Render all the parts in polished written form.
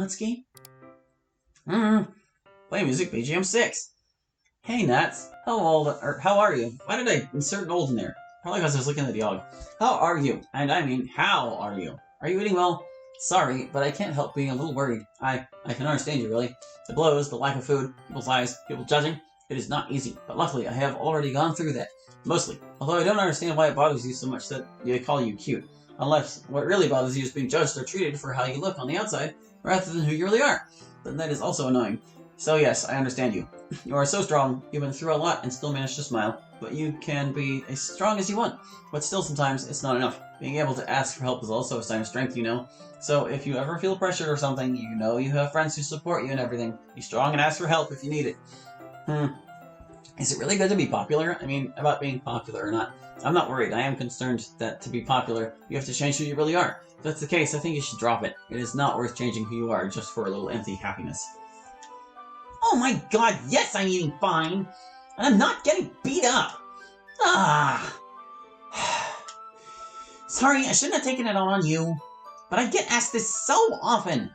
Natsuki? Play music BGM 6. Hey Nats, how are you? Why did I insert an old in there? Probably because I was looking at the dialogue. How are you? And I mean, how are you? Are you eating well? Sorry, but I can't help being a little worried. I can understand you, really. The blows, the lack of food, people's eyes, people judging, it is not easy. But luckily, I have already gone through that. Mostly. Although I don't understand why it bothers you so much that they call you cute. Unless what really bothers you is being judged or treated for how you look on the outside, rather than who you really are. Then that is also annoying. So yes, I understand you. You are so strong, you've been through a lot and still manage to smile. But you can be as strong as you want. But still sometimes it's not enough. Being able to ask for help is also a sign of strength, you know. So if you ever feel pressured or something, you know you have friends who support you and everything. Be strong and ask for help if you need it. Is it really good to be popular? I mean, about being popular or not. I'm not worried. I am concerned that to be popular, you have to change who you really are. If that's the case, I think you should drop it. It is not worth changing who you are just for a little empty happiness. Oh my god, yes, I'm eating fine! And I'm not getting beat up! Ah! Sorry, I shouldn't have taken it on you. But I get asked this so often.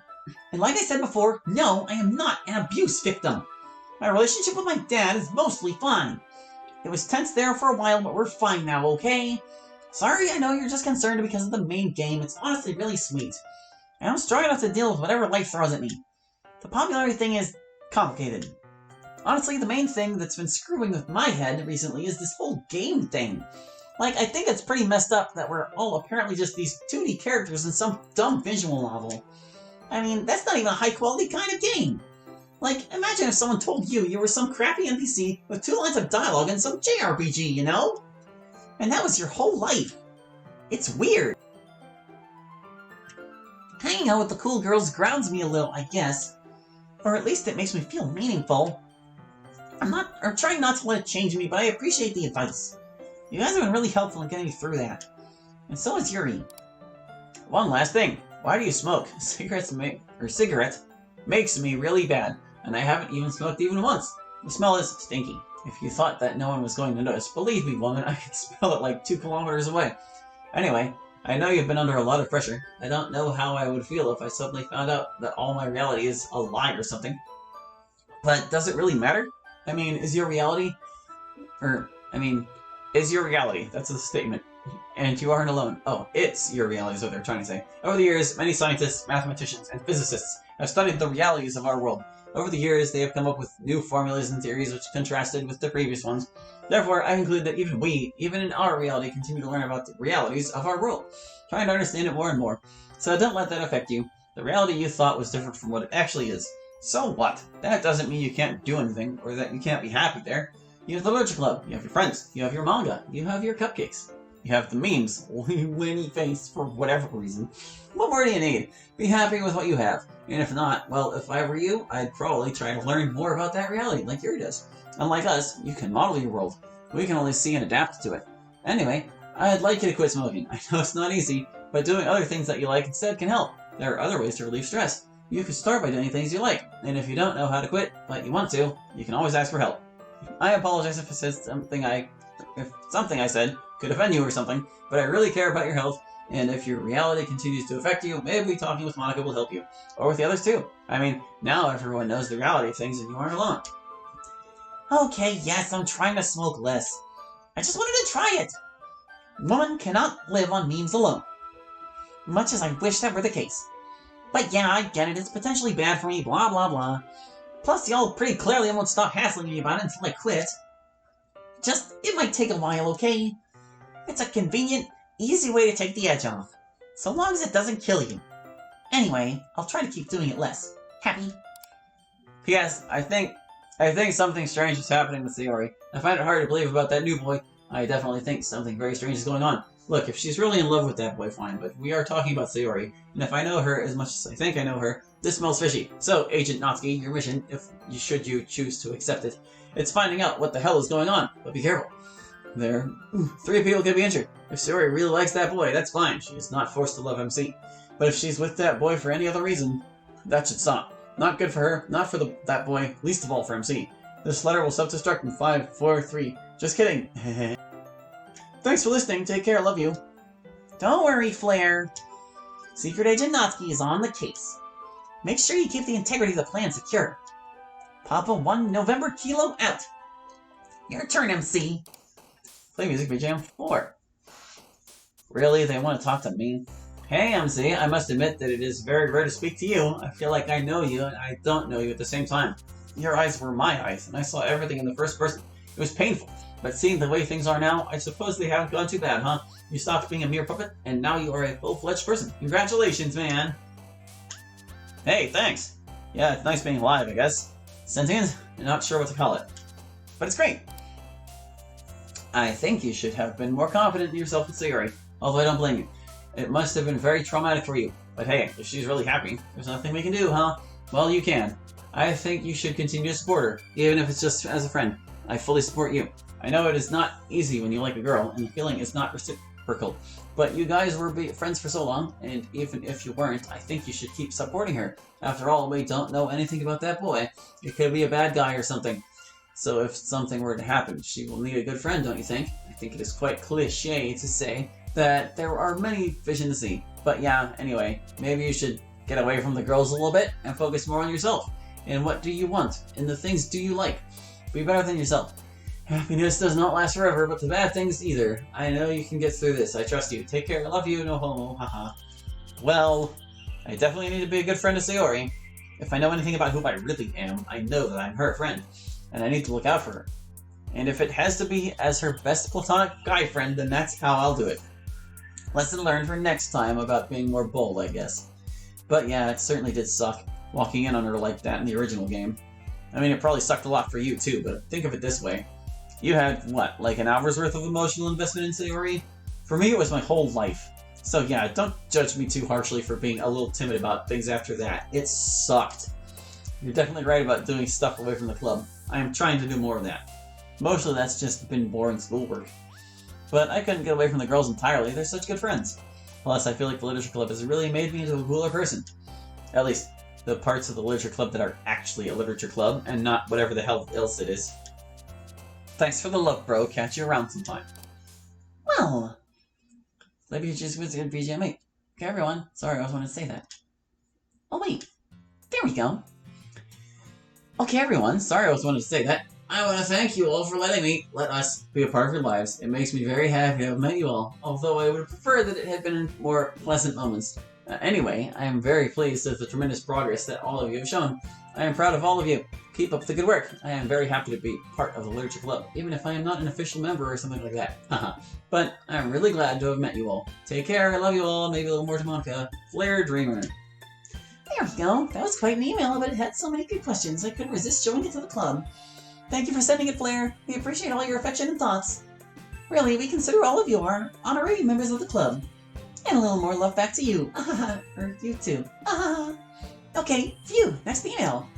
And like I said before, no, I am not an abuse victim. My relationship with my dad is mostly fine. It was tense there for a while, but we're fine now, okay? Sorry, I know you're just concerned because of the main game. It's honestly really sweet. And I'm strong enough to deal with whatever life throws at me. The popularity thing is complicated. Honestly, the main thing that's been screwing with my head recently is this whole game thing. Like, I think it's pretty messed up that we're all apparently just these 2D characters in some dumb visual novel. I mean, that's not even a high-quality kind of game. Like, imagine if someone told you were some crappy NPC with 2 lines of dialogue in some JRPG, you know? And that was your whole life. It's weird. Hanging out with the cool girls grounds me a little, I guess. Or at least it makes me feel meaningful. I'm trying not to let it change me, but I appreciate the advice. You guys have been really helpful in getting me through that. And so is Yuri. One last thing. Why do you smoke? Cigarette makes me really bad, and I haven't even smoked even once. The smell is stinky. If you thought that no one was going to notice, believe me, woman, I could smell it like 2 kilometers away. Anyway, I know you've been under a lot of pressure. I don't know how I would feel if I suddenly found out that all my reality is a lie or something. But does it really matter? I mean, is your reality... is your reality. That's the statement. And you aren't alone. Oh, it's your reality is what they're trying to say. Over the years, many scientists, mathematicians, and physicists have studied the realities of our world. Over the years, they have come up with new formulas and theories which contrasted with the previous ones. Therefore, I conclude that even in our reality, continue to learn about the realities of our world, trying to understand it more and more. So don't let that affect you. The reality you thought was different from what it actually is. So what? That doesn't mean you can't do anything, or that you can't be happy there. You have the Literature Club, you have your friends, you have your manga, you have your cupcakes. You have the memes, winny face for whatever reason. What more do you need? Be happy with what you have. And if not, well, if I were you, I'd probably try to learn more about that reality, like Yuri does. Unlike us, you can model your world. We can only see and adapt to it. Anyway, I'd like you to quit smoking. I know it's not easy, but doing other things that you like instead can help. There are other ways to relieve stress. You could start by doing things you like, and if you don't know how to quit, but you want to, you can always ask for help. I apologize if something I said could offend you or something, but I really care about your health, and if your reality continues to affect you, maybe talking with Monica will help you. Or with the others too. I mean, now everyone knows the reality of things and you aren't alone. Okay, yes, I'm trying to smoke less. I just wanted to try it. One cannot live on memes alone. Much as I wish that were the case. But yeah, I get it, it's potentially bad for me, blah blah blah. Plus, y'all pretty clearly won't stop hassling me about it until I quit. It might take a while, okay? It's a convenient, easy way to take the edge off. So long as it doesn't kill you. Anyway, I'll try to keep doing it less. Happy? P.S. I think something strange is happening with Sayori. I find it hard to believe about that new boy. I definitely think something very strange is going on. Look, if she's really in love with that boy, fine, but we are talking about Sayori, and if I know her as much as I think I know her, this smells fishy. So, Agent Natsuki, your mission, should you choose to accept it, it's finding out what the hell is going on, but be careful. 3 people could be injured. If Sayori really likes that boy, that's fine. She is not forced to love MC. But if she's with that boy for any other reason, that should stop. Not good for her, not for that boy, least of all for MC. This letter will self-destruct in 5, 4, 3. Just kidding. Thanks for listening. Take care. Love you. Don't worry, Flair. Secret Agent Natsuki is on the case. Make sure you keep the integrity of the plan secure. Papa 1 November Kilo out. Your turn, MC. Play music BGM 4. Really? They want to talk to me? Hey, MC, I must admit that it is very rare to speak to you. I feel like I know you and I don't know you at the same time. Your eyes were my eyes, and I saw everything in the first person. It was painful, but seeing the way things are now, I suppose they haven't gone too bad, huh? You stopped being a mere puppet, and now you are a full-fledged person. Congratulations, man! Hey, thanks! Yeah, it's nice being alive, I guess. Sentient? I'm not sure what to call it. But it's great! I think you should have been more confident in yourself with Sayori, although I don't blame you. It must have been very traumatic for you. But hey, if she's really happy, there's nothing we can do, huh? Well, you can. I think you should continue to support her, even if it's just as a friend. I fully support you. I know it is not easy when you like a girl, and the feeling is not reciprocal. But you guys were friends for so long, and even if you weren't, I think you should keep supporting her. After all, we don't know anything about that boy. It could be a bad guy or something. So if something were to happen, she will need a good friend, don't you think? I think it is quite cliché to say that there are many fish in the sea. But yeah, anyway, maybe you should get away from the girls a little bit and focus more on yourself. And what do you want? And the things do you like? Be better than yourself. Happiness does not last forever, but the bad things either. I know you can get through this. I trust you. Take care. I love you. No homo. Haha. Well, I definitely need to be a good friend to Sayori. If I know anything about who I really am, I know that I'm her friend. And I need to look out for her. And if it has to be as her best platonic guy friend, then that's how I'll do it. Lesson learned for next time about being more bold, I guess. But yeah, it certainly did suck, walking in on her like that in the original game. I mean, it probably sucked a lot for you too, but think of it this way. You had, what, like an hour's worth of emotional investment in Sayori? For me, it was my whole life. So yeah, don't judge me too harshly for being a little timid about things after that. It sucked. You're definitely right about doing stuff away from the club. I am trying to do more of that. Mostly that's just been boring schoolwork. But I couldn't get away from the girls entirely, they're such good friends. Plus, I feel like the Literature Club has really made me into a cooler person. At least, the parts of the Literature Club that are actually a Literature Club, and not whatever the hell else it is. Thanks for the love, bro. Catch you around sometime. Well, maybe you just visited BGM 8. Okay, everyone. Sorry, I was wanting to say that. Oh, wait. There we go. Okay, everyone. Sorry, I was wanting to say that. I want to thank you all for let us be a part of your lives. It makes me very happy to have met you all, although I would prefer that it had been in more pleasant moments. Anyway, I am very pleased with the tremendous progress that all of you have shown. I am proud of all of you. Keep up the good work. I am very happy to be part of the Literature Club, even if I am not an official member or something like that. Haha. But I'm really glad to have met you all. Take care, I love you all, maybe a little more to Monica. Flair Dreamer. There we go. That was quite an email, but it had so many good questions I couldn't resist joining it to the club. Thank you for sending it, Flair. We appreciate all your affection and thoughts. Really, we consider all of you our honorary members of the club. And a little more love back to you. Or you too. Okay, phew, next email.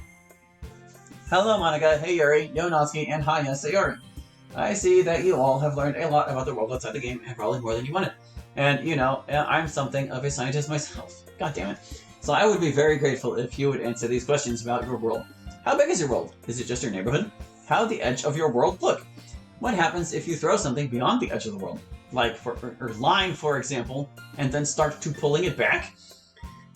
Hello, Monica. Hey, Yuri, Yonosuke, and Haya Sayori. I see that you all have learned a lot about the world outside the game, and probably more than you wanted. And, you know, I'm something of a scientist myself. God damn it. So I would be very grateful if you would answer these questions about your world. How big is your world? Is it just your neighborhood? How the edge of your world look? What happens if you throw something beyond the edge of the world? Like, or line, for example, and then start to pulling it back?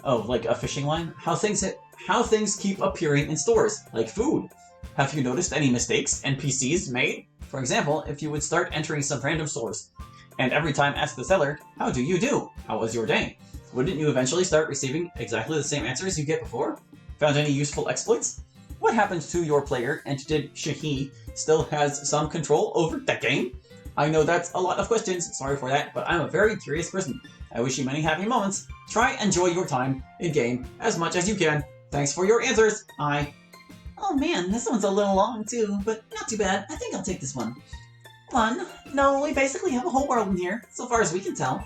Oh, like a fishing line? How things keep appearing in stores, like food. Have you noticed any mistakes NPCs made? For example, if you would start entering some random stores, and every time ask the seller, how do you do? How was your day? Wouldn't you eventually start receiving exactly the same answers you get before? Found any useful exploits? What happened to your player, and did Shahi still has some control over that game? I know that's a lot of questions, sorry for that, but I'm a very curious person. I wish you many happy moments. Try enjoy your time in-game as much as you can. Thanks for your answers. Oh man, this one's a little long too, but not too bad. I think I'll take this one. 1. No, we basically have a whole world in here, so far as we can tell.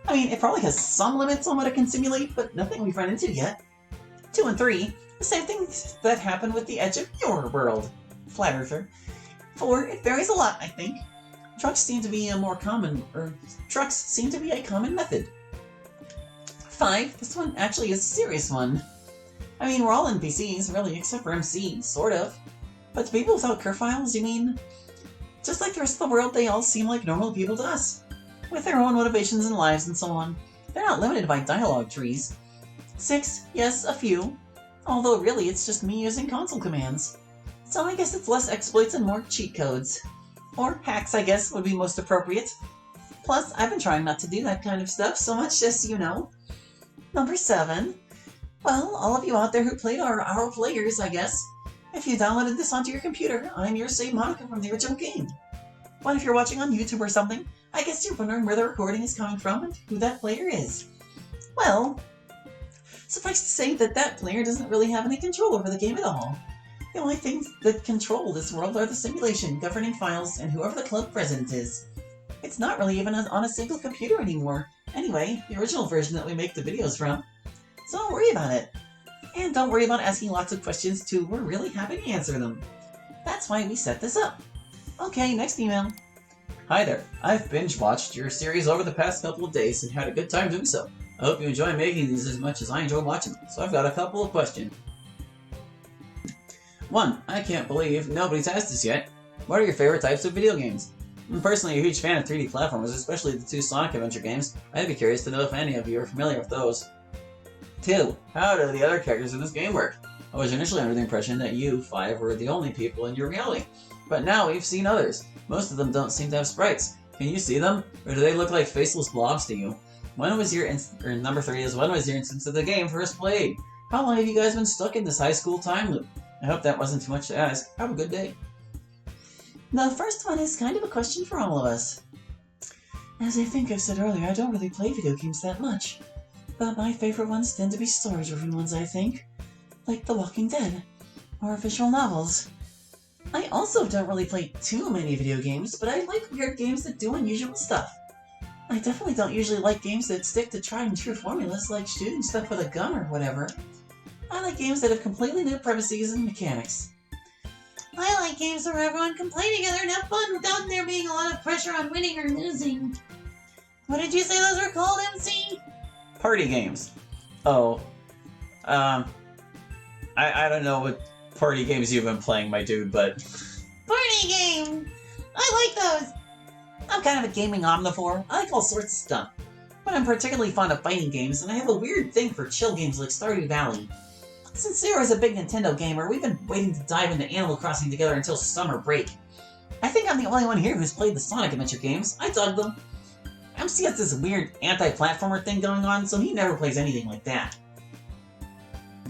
I mean, it probably has some limits on what it can simulate, but nothing we've run into yet. 2 and 3. The same things that happen with the edge of your world. Flat Earther. 4. It varies a lot, I think. Trucks seem to be a common method. 5. This one actually is a serious one. I mean, we're all NPCs, really, except for MC, sort of. But to people without curfiles, you mean? Just like the rest of the world, they all seem like normal people to us. With their own motivations and lives and so on. They're not limited by dialogue trees. 6. Yes, a few. Although really it's just me using console commands. So I guess it's less exploits and more cheat codes. Or hacks, I guess, would be most appropriate. Plus, I've been trying not to do that kind of stuff so much, just so you know. Number 7. Well, all of you out there who played are our players, I guess. If you downloaded this onto your computer, I'm your same Monica from the original game. But if you're watching on YouTube or something, I guess you're wondering where the recording is coming from and who that player is. Well, suffice to say that that player doesn't really have any control over the game at all. The only things that control this world are the simulation, governing files, and whoever the club president is. It's not really even on a single computer anymore. Anyway, the original version that we make the videos from. So don't worry about it. And don't worry about asking lots of questions too, we're really happy to answer them. That's why we set this up. Okay, next email. Hi there. I've binge-watched your series over the past couple of days and had a good time doing so. I hope you enjoy making these as much as I enjoy watching them, so I've got a couple of questions. 1. I can't believe nobody's asked this yet. What are your favorite types of video games? I'm personally a huge fan of 3D platformers, especially the 2 Sonic Adventure games. I'd be curious to know if any of you are familiar with those. 2. How do the other characters in this game work? I was initially under the impression that you 5 were the only people in your reality, but now we've seen others. Most of them don't seem to have sprites. Can you see them, or do they look like faceless blobs to you? Number 3 is, when was your instance of the game first played? How long have you guys been stuck in this high school time loop? I hope that wasn't too much to ask. Have a good day. The first one is kind of a question for all of us. As I think I've said earlier, I don't really play video games that much. But my favorite ones tend to be story-driven ones, I think. Like The Walking Dead, or visual novels. I also don't really play too many video games, but I like weird games that do unusual stuff. I definitely don't usually like games that stick to tried and true formulas like shooting stuff with a gun or whatever. I like games that have completely new premises and mechanics. I like games where everyone can play together and have fun without there being a lot of pressure on winning or losing. What did you say those were called, MC? Party games. Oh. I don't know what party games you've been playing, my dude, but... Party game! I like those! I'm kind of a gaming omnivore. I like all sorts of stuff. But I'm particularly fond of fighting games, and I have a weird thing for chill games like Stardew Valley. Since Zero is a big Nintendo gamer, we've been waiting to dive into Animal Crossing together until summer break. I think I'm the only one here who's played the Sonic Adventure games. I dug them. MC has this weird anti-platformer thing going on, so he never plays anything like that.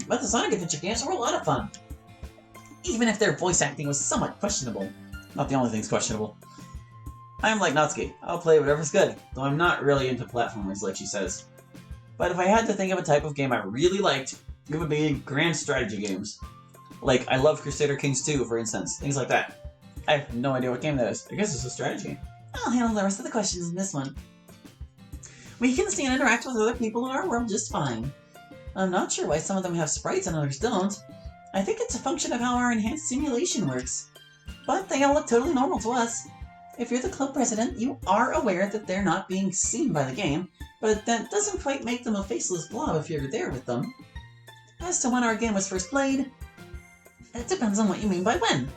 But the Sonic Adventure games were a lot of fun. Even if their voice acting was somewhat questionable. Not the only thing's questionable. I'm like Natsuki. I'll play whatever's good, though I'm not really into platformers like she says. But if I had to think of a type of game I really liked, it would be grand strategy games. Like, I love Crusader Kings 2, for instance. Things like that. I have no idea what game that is. I guess it's a strategy game. I'll handle the rest of the questions in this one. We can see and interact with other people in our world just fine. I'm not sure why some of them have sprites and others don't. I think it's a function of how our enhanced simulation works. But they all look totally normal to us. If you're the club president, you are aware that they're not being seen by the game, but that doesn't quite make them a faceless blob if you're there with them. As to when our game was first played, it depends on what you mean by when.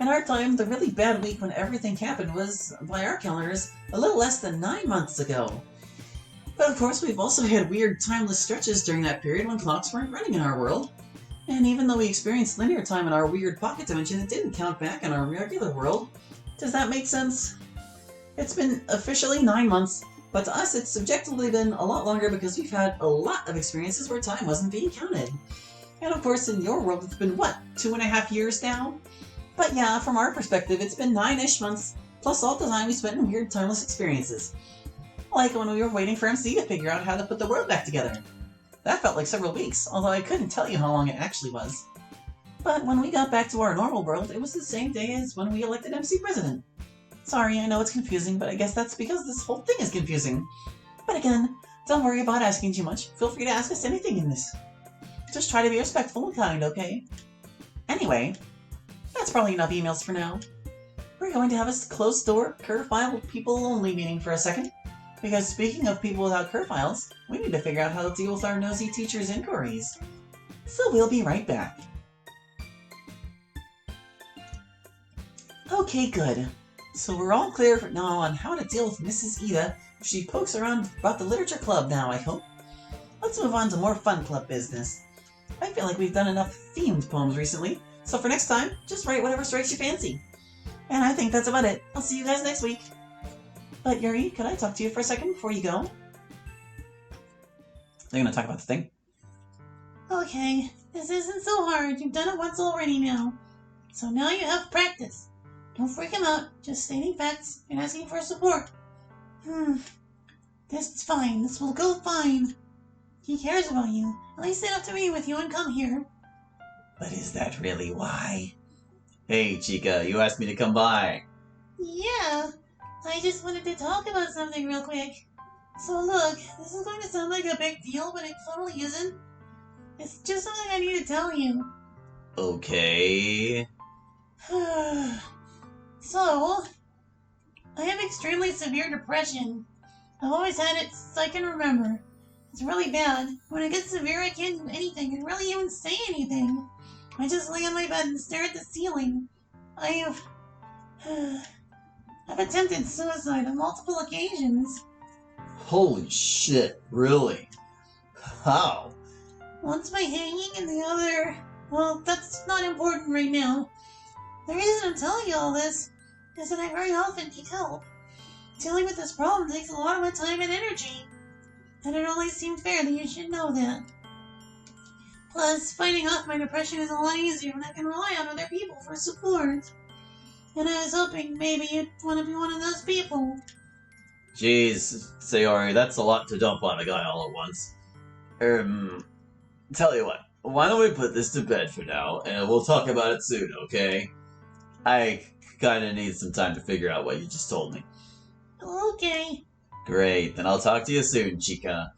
In our time, the really bad week when everything happened was, by our calendars, a little less than 9 months ago. But of course, we've also had weird timeless stretches during that period when clocks weren't running in our world. And even though we experienced linear time in our weird pocket dimension, it didn't count back in our regular world. Does that make sense? It's been officially 9 months, but to us it's subjectively been a lot longer because we've had a lot of experiences where time wasn't being counted. And of course in your world it's been, what, 2.5 years now? But yeah, from our perspective it's been 9-ish months, plus all the time we spent in weird timeless experiences. Like when we were waiting for MC to figure out how to put the world back together. That felt like several weeks, although I couldn't tell you how long it actually was. But when we got back to our normal world, it was the same day as when we elected MC president. Sorry, I know it's confusing, but I guess that's because this whole thing is confusing. But again, don't worry about asking too much. Feel free to ask us anything in this. Just try to be respectful and kind, okay? Anyway, that's probably enough emails for now. We're going to have a closed-door, cur-file people-only meeting for a second. Because speaking of people without cur files, we need to figure out how to deal with our nosy teacher's inquiries. So we'll be right back. Okay, good. So we're all clear for now on how to deal with Mrs. Ida if she pokes around about the literature club now, I hope. Let's move on to more fun club business. I feel like we've done enough themed poems recently, so for next time, just write whatever strikes your fancy. And I think that's about it. I'll see you guys next week. But Yuri, could I talk to you for a second before you go? They're gonna talk about the thing? Okay, this isn't so hard. You've done it once already now. So now you have practice. Don't freak him out, just stating facts and asking for support. This is fine. This will go fine. He cares about you. At least enough to be with you and come here. But is that really why? Hey, Chica, you asked me to come by. Yeah, I just wanted to talk about something real quick. So look, this is going to sound like a big deal, but it totally isn't. It's just something I need to tell you. Okay. So, I have extremely severe depression. I've always had it since I can remember. It's really bad. When it gets severe, I can't do anything and really even say anything. I just lay on my bed and stare at the ceiling. I've attempted suicide on multiple occasions. Holy shit, really? How? Once by hanging and the other... Well, that's not important right now. The reason I'm telling you all this is that I very often need help. Dealing with this problem takes a lot of my time and energy. And it only seemed fair that you should know that. Plus, fighting off my depression is a lot easier when I can rely on other people for support. And I was hoping maybe you'd want to be one of those people. Jeez, Sayori, that's a lot to dump on a guy all at once. Tell you what, why don't we put this to bed for now, and we'll talk about it soon, okay? I kinda need some time to figure out what you just told me. Okay. Great, then I'll talk to you soon, Chica.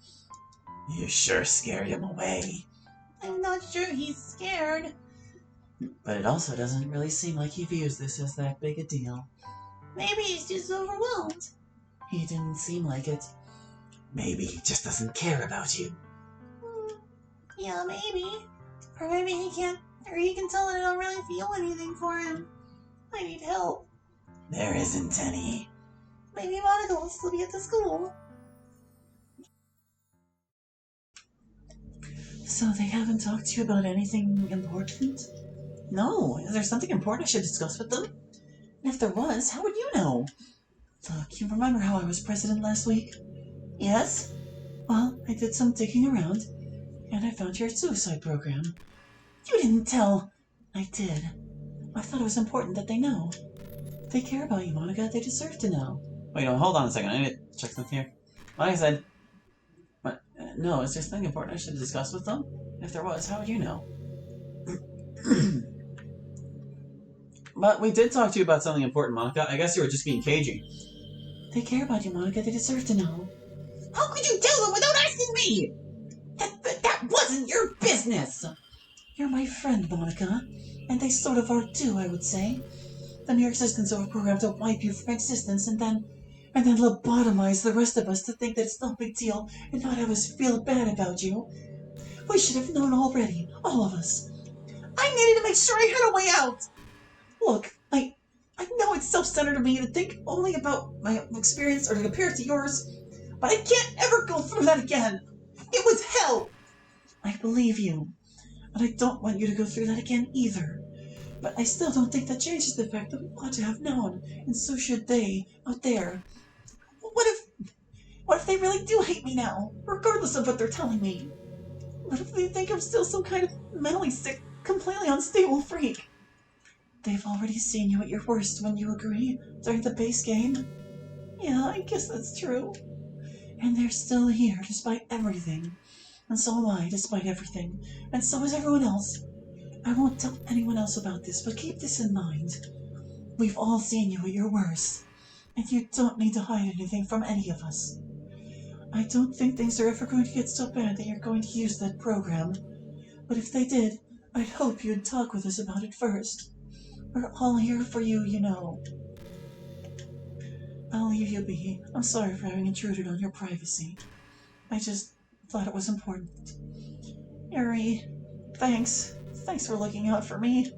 You sure scared him away. I'm not sure he's scared. But it also doesn't really seem like he views this as that big a deal. Maybe he's just overwhelmed. He didn't seem like it. Maybe he just doesn't care about you. Yeah, maybe. Or maybe he can't, or he can tell that I don't really feel anything for him. I need help. There isn't any. Maybe Monica will still be at the school. So they haven't talked to you about anything important? No. Is there something important I should discuss with them? And if there was, how would you know? Look, you remember how I was president last week? Yes? Well, I did some digging around, and I found your suicide program. You didn't tell. I did. I thought it was important that they know. They care about you, Monica. They deserve to know. Wait, no, hold on a second. I need to check something here. Like I said, No, is there something important I should discuss with them? If there was, how would you know? but we did talk to you about something important, Monica. I guess you were just being cagey. They care about you, Monica. They deserve to know. How could you tell them without asking me? That wasn't your business. You're my friend, Monica. And they sort of are too, I would say. The mere existence of a program to wipe you from existence and then lobotomize the rest of us to think that it's no big deal and not have us feel bad about you. We should have known already, all of us. I needed to make sure I had a way out. Look, I know it's self-centered of me to think only about my experience or to compare it to yours, But I can't ever go through that again. It was hell. I believe you, but I don't want you to go through that again either. But I still don't think that changes the fact that we ought to have known, and so should they, out there. What if they really do hate me now, regardless of what they're telling me? What if they think I'm still some kind of mentally sick, completely unstable freak? They've already seen you at your worst, when you agree, during the base game. Yeah, I guess that's true. And they're still here, despite everything. And so am I, despite everything. And so is everyone else. I won't tell anyone else about this, but keep this in mind. We've all seen you at your worst. And you don't need to hide anything from any of us. I don't think things are ever going to get so bad that you're going to use that program. But if they did, I'd hope you'd talk with us about it first. We're all here for you, you know. I'll leave you be. I'm sorry for having intruded on your privacy. I just thought it was important. Yuri, thanks. Thanks for looking out for me.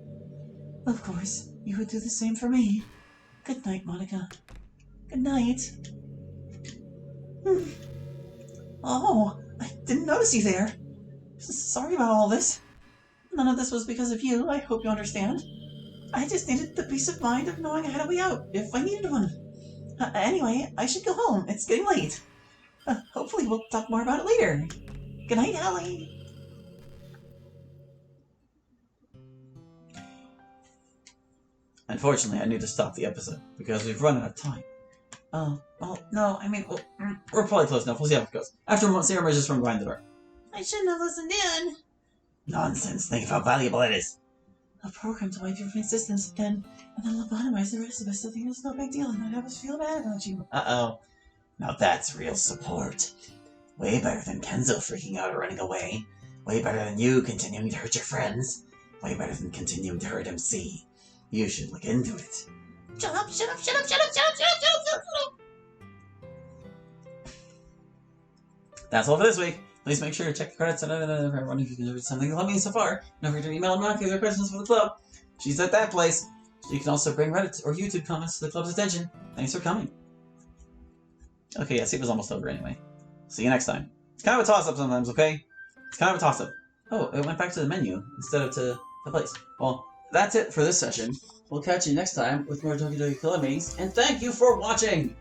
Of course, you would do the same for me. Good night, Monica. Good night. Oh, I didn't notice you there. Sorry about all this. None of this was because of you, I hope you understand. I just needed the peace of mind of knowing I had a way out, if I needed one. Anyway, I should go home. It's getting late. Hopefully we'll talk more about it later. Good night, Hallie. Unfortunately, I need to stop the episode, because we've run out of time. Oh, well, no, I mean, We're probably close enough. We'll see how it goes. After Sarah emerges from behind the door. I shouldn't have listened in. Nonsense. Think of how valuable it is. a program to wipe you from existence, and then lobotomize the rest of us so think it's no big deal and not have us feel bad about you. Uh-oh. Now that's real support. Way better than Kenzo freaking out or running away. Way better than you continuing to hurt your friends. Way better than continuing to hurt MC. You should look into it. Shut up, shut up, shut up, shut up, shut up, shut up, shut up, shut up. That's all for this week. Please make sure to check the credits and everyone if you can do something to help me so far. Don't forget to email Monica if there are questions for the club. She's at that place. You can also bring Reddit or YouTube comments to the club's attention. Thanks for coming. Okay, yeah, see, it was almost over anyway. See you next time. It's kind of a toss-up sometimes, okay? It's kind of a toss-up. Oh, it went back to the menu instead of to the place. Well, that's it for this session. We'll catch you next time with more Doki Doki Club meetings, and thank you for watching!